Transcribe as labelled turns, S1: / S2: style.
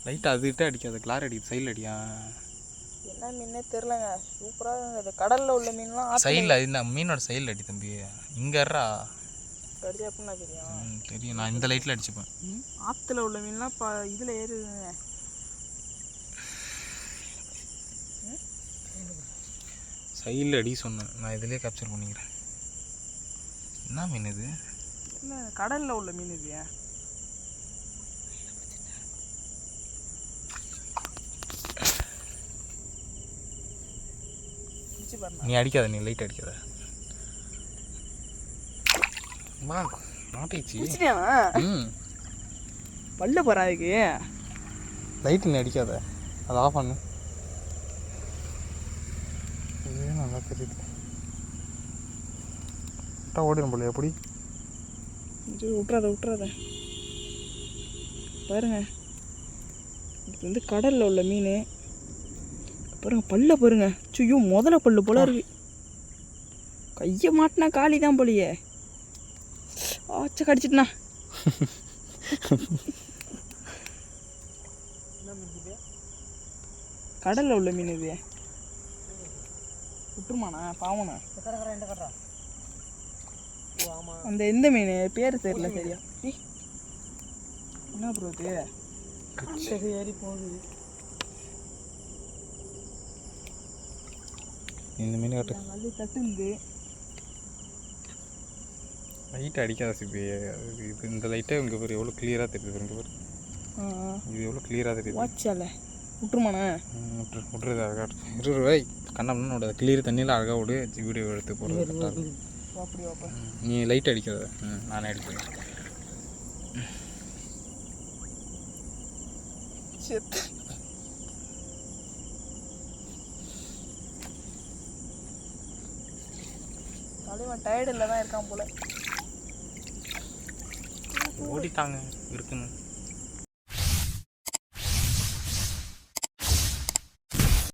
S1: லைட்டாக அதுகிட்ட அடிக்காது, கிளார் அடிக்குது, சைடில் அடியா.
S2: என்ன மீனே தெரிலங்க, சூப்பராக இருக்குது. கடலில் உள்ள மீன்லாம்
S1: சைடில் இந்த மீனோட சைடில் அடி தம்பி. இங்கேறா
S2: கடிச்சா எப்படின்னா தெரியும்?
S1: தெரியும், நான் இந்த லைட்டில் அடிச்சுப்பேன்.
S2: ஆற்றுல உள்ள மீன்லாம் இப்போ இதில் ஏறுதுங்க.
S1: சைடில் அடி சொன்னேன், நான் இதிலே கேப்சர் பண்ணிக்கிறேன். என்ன மீன் இது?
S2: இல்லை கடலில் உள்ள மீன் இது.
S1: நீ அடிக்காத, நீ லைட் அடிக்காத. வா மாட்டிச்சு.
S2: பல்ல போகிறா அதுக்கு.
S1: லைட் நீ அடிக்காத, அதை ஆஃப் பண்ணு. இதே நல்லா தெரியுது. கரெக்டாக ஓடிடும் போல. எப்படி
S2: விட்றாத பாருங்க. இது வந்து கடலில் உள்ள மீன் பாருங்க. பல்ல பாருங்க. ஐயோ முதல்ல பல்லு போல இருக்கு. கையை மாட்டினா காலி தான் போலியே. ஆச்சா கடிச்சிட்டுனா. கடலில் உள்ள மீன் இது. விட்டுருமாண்ணா பாவண்ணா. அந்த எந்த மீன் பேர் தெரியல சரியா. என்ன ப்ரோ இது ஏறி போகுது.
S1: இந்த மீன் கட்டு
S2: நல்லி தட்டுந்து.
S1: லைட் அடிக்காத சிபி. இது இந்த லைட்டே இங்கே பேர் எவ்வளோ கிளியராக தெரியுது. இங்கே பேர் இது எவ்வளோ கிளியராக தெரியுது.
S2: வாட்சால விட்டுருமாண்ணா.
S1: விட்டுறது அழகாக 20 ரூபாய் கண்ணம்னு விடாது. கிளியர் தண்ணியில் அழகாக விடு. வீடியோ எடுத்து போடுறது.
S2: அப்படி வாப்பா.
S1: நீ லைட் அடிக்காத, நானே அடிக்கிறேன்.
S2: தலைவன் டயர்டில் தான் இருக்கான் போல.
S1: ஓடிட்டாங்க இருக்குன்னு.